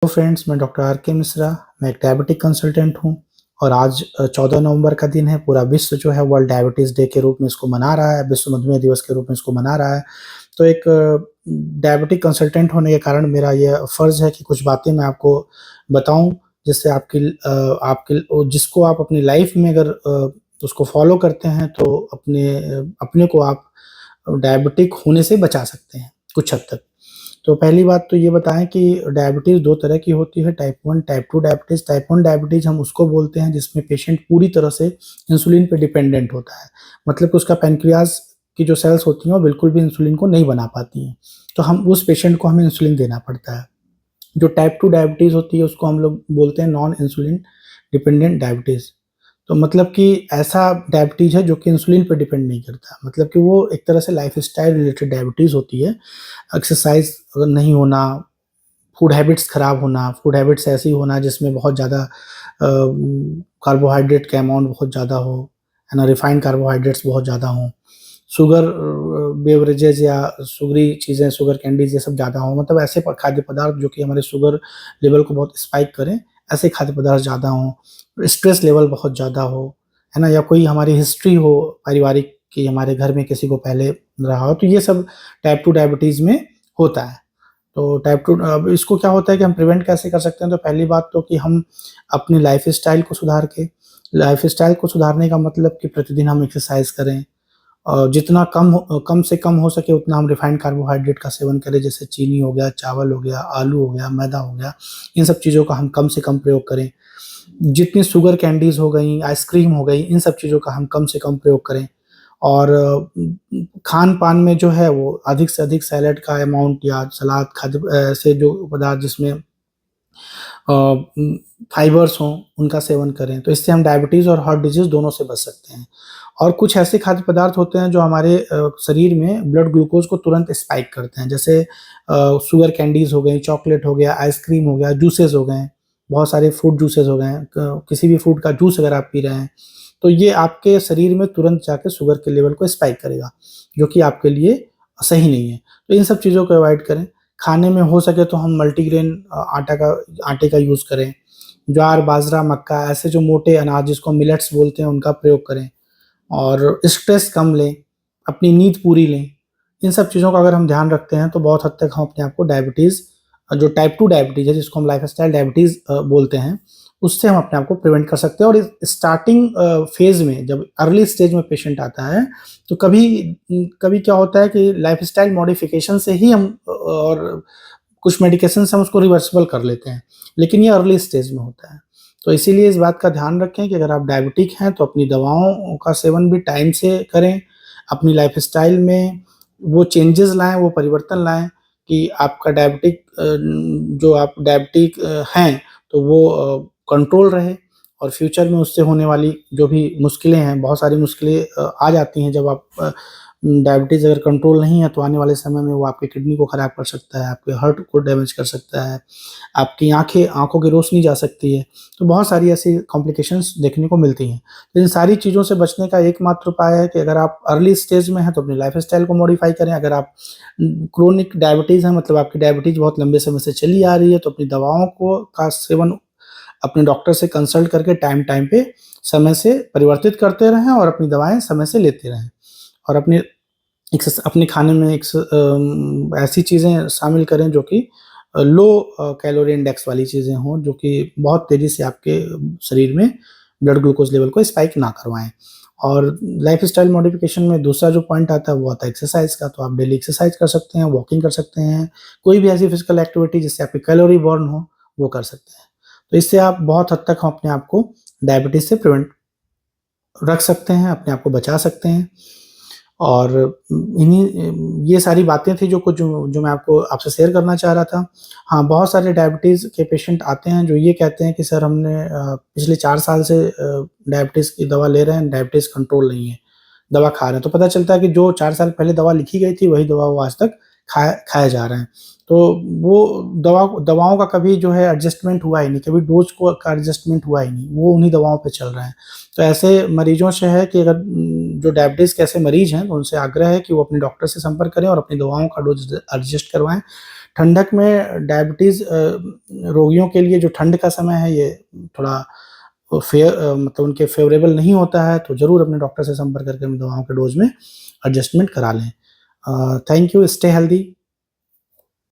तो फ्रेंड्स, मैं doctor R के मिश्रा। मैं एक डायबिटिक कंसल्टेंट हूँ और आज 14 नवंबर का दिन है। पूरा विश्व जो है वर्ल्ड डायबिटीज़ डे के रूप में इसको मना रहा है, विश्व मधुमेह दिवस के रूप में इसको मना रहा है। तो एक डायबिटिक कंसल्टेंट होने के कारण मेरा ये फ़र्ज़ है कि कुछ बातें मैं आपको बताऊँ, जिससे जिसको आप अपनी लाइफ़ में अगर उसको फ़ॉलो करते हैं तो अपने को आप डायबिटिक होने से बचा सकते हैं कुछ हद तक। तो पहली बात तो ये बताएँ कि डायबिटीज़ 2 तरह की होती है, type 1, type 2 diabetes. Type 1 diabetes हम उसको बोलते हैं जिसमें पेशेंट पूरी तरह से इंसुलिन पे डिपेंडेंट होता है। मतलब कि उसका पैनक्रियाज़ की जो सेल्स होती हैं वो बिल्कुल भी इंसुलिन को नहीं बना पाती हैं। तो हम उस पेशेंट को हमें इंसुलिन देना पड़ता है। जो टाइप 2 डायबिटीज़ होती है उसको हम लोग बोलते हैं नॉन इंसुलिन डिपेंडेंट डायबिटीज़। तो मतलब कि ऐसा डायबिटीज़ है जो कि इंसुलिन पे डिपेंड नहीं करता। मतलब कि वो एक तरह से लाइफ़स्टाइल रिलेटेड डायबिटीज़ होती है। एक्सरसाइज़ अगर नहीं होना, फूड हैबिट्स खराब होना, फूड हैबिट्स ऐसी होना जिसमें बहुत ज़्यादा कार्बोहाइड्रेट का अमाउंट बहुत ज़्यादा हो, है ना? रिफाइंड कार्बोहाइड्रेट्स बहुत ज़्यादा हों, शुगर बेवरेजेज़ या शुगरी चीज़ें, शुगर कैंडीज़ ये सब ज़्यादा हों, मतलब ऐसे खाद्य पदार्थ जो कि हमारे शुगर लेवल को बहुत स्पाइक करें, ऐसे खाद्य पदार्थ ज़्यादा हों, स्ट्रेस लेवल बहुत ज़्यादा हो, है ना? या कोई हमारी हिस्ट्री हो पारिवारिक कि हमारे घर में किसी को पहले रहा हो, तो ये सब टाइप 2 डायबिटीज़ में होता है। तो टाइप 2 अब इसको क्या होता है कि हम प्रिवेंट कैसे कर सकते हैं? तो पहली बात तो कि हम अपनी लाइफ़स्टाइल को सुधारने का मतलब कि प्रतिदिन हम एक्सरसाइज़ करें और जितना कम से कम हो सके उतना हम रिफाइंड कार्बोहाइड्रेट का सेवन करें, जैसे चीनी हो गया, चावल हो गया, आलू हो गया, मैदा हो गया, इन सब चीज़ों का हम कम से कम प्रयोग करें। जितनी शुगर कैंडीज़ हो गई, आइसक्रीम हो गई, इन सब चीज़ों का हम कम से कम प्रयोग करें और खान-पान में जो है वो अधिक से अधिक सैलेड का अमाउंट या सलाद ऐसे जो पदार्थ जिसमें फाइबर्स हों, उनका सेवन करें, तो इससे हम डायबिटीज़ और हार्ट डिज़ीज़ दोनों से बच सकते हैं। और कुछ ऐसे खाद्य पदार्थ होते हैं जो हमारे शरीर में ब्लड ग्लूकोज़ को तुरंत स्पाइक करते हैं, जैसे शुगर कैंडीज़ हो गई, चॉकलेट हो गया, आइसक्रीम हो गया, जूसेस हो गए, बहुत सारे फ्रूट जूसेस हो गए, क किसी भी फ्रूट का जूस अगर आप पी रहे हैं, तो ये आपके शरीर में तुरंत जाके शुगर के लेवल को स्पाइक करेगा, जो कि आपके लिए सही नहीं है। तो इन सब चीज़ों को अवॉइड करें। खाने में हो सके तो हम मल्टीग्रेन आटे का यूज़ करें। ज्वार, बाजरा, मक्का ऐसे जो मोटे अनाज जिसको मिलेट्स बोलते हैं उनका प्रयोग करें और स्ट्रेस कम लें, अपनी नींद पूरी लें। इन सब चीज़ों का अगर हम ध्यान रखते हैं तो बहुत हद तक हम अपने आप को जो टाइप 2 डायबिटीज़ है जिसको हम लाइफ़स्टाइल डायबिटीज़ बोलते हैं, उससे हम अपने आप को प्रिवेंट कर सकते हैं और इस स्टार्टिंग फ़ेज़ में जब अर्ली स्टेज में पेशेंट आता है, तो कभी क्या होता है कि लाइफ़स्टाइल मॉडिफ़िकेशन से ही हम और कुछ मेडिकेशन से हम उसको रिवर्सिबल कर लेते हैं, लेकिन ये अर्ली स्टेज में होता है। तो इसीलिए इस बात का ध्यान रखें कि अगर आप डायबिटिक हैं तो अपनी दवाओं का सेवन भी टाइम से करें, अपनी लाइफ़स्टाइल में वो चेंजेज़ लाएँ, वो परिवर्तन लाएँ कि आपका जो आप डायबिटिक हैं, तो वो कंट्रोल रहे और फ्यूचर में उससे होने वाली जो भी मुश्किलें हैं, बहुत सारी मुश्किलें आ जाती हैं जब आप डायबिटीज़ अगर कंट्रोल नहीं है तो आने वाले समय में वो आपकी किडनी को खराब कर सकता है, आपके हार्ट को डैमेज कर सकता है, आपकी आँखों की रोशनी जा सकती है। तो बहुत सारी ऐसी कॉम्प्लिकेशंस देखने को मिलती हैं। तो इन सारी चीज़ों से बचने का एकमात्र उपाय है कि अगर आप अर्ली स्टेज में हैं तो अपनी लाइफ़स्टाइल को मॉडिफ़ाई करें। अगर आप क्रोनिक डायबिटीज़ है मतलब आपकी डायबिटीज़ बहुत लंबे समय से चली आ रही है तो अपनी दवाओं का सेवन अपने डॉक्टर से कंसल्ट करके टाइम-टाइम पे समय से परिवर्तित करते रहें और अपनी दवाएँ समय से लेते रहें। और अपने खाने में ऐसी चीज़ें शामिल करें जो कि लो कैलोरी इंडेक्स वाली चीज़ें हों, जो कि बहुत तेज़ी से आपके शरीर में ब्लड ग्लूकोज़ लेवल को स्पाइक ना करवाएँ। और लाइफ़स्टाइल मॉडिफ़िकेशन में दूसरा जो पॉइंट आता है वो आता है एक्सरसाइज़ का, तो आप डेली एक्सरसाइज़ कर सकते हैं, वॉकिंग कर सकते हैं, कोई भी ऐसी फ़िज़िकल एक्टिविटी जिससे आपकी कैलोरी बर्न हो, वो कर सकते हैं। तो इससे आप बहुत हद तक अपने आप को डायबिटीज़ से प्रिवेंट रख सकते हैं, अपने आप को बचा सकते हैं। और ये सारी बातें थी जो मैं आपसे शेयर करना चाह रहा था। हाँ, बहुत सारे डायबिटीज़ के पेशेंट आते हैं जो ये कहते हैं कि सर हमने पिछले 4 साल से डायबिटीज़ की दवा ले रहे हैं, डायबिटीज़ कंट्रोल नहीं है, दवा खा रहे हैं। तो पता चलता है कि जो 4 साल पहले दवा लिखी गई थी वही दवा वो आज तक खाए जा रहे हैं। तो वो दवाओं का कभी जो है एडजस्टमेंट हुआ ही नहीं, कभी डोज़ का एडजस्टमेंट हुआ ही नहीं, वो उन्हीं दवाओं पे चल रहे हैं। तो ऐसे मरीजों से है कि अगर जो डायबिटीज़ के ऐसे मरीज हैं, तो उनसे आग्रह है कि वो अपने डॉक्टर से संपर्क करें और अपनी दवाओं का डोज़ एडजस्ट करवाएँ, ठंडक में डायबिटीज़ रोगियों के लिए जो ठंड का समय है ये थोड़ा मतलब उनके फ़ेवरेबल नहीं होता है, तो ज़रूर अपने डॉक्टर से संपर्क करके दवाओं के डोज़ में एडजस्टमेंट करा लें। Thank you, stay healthy.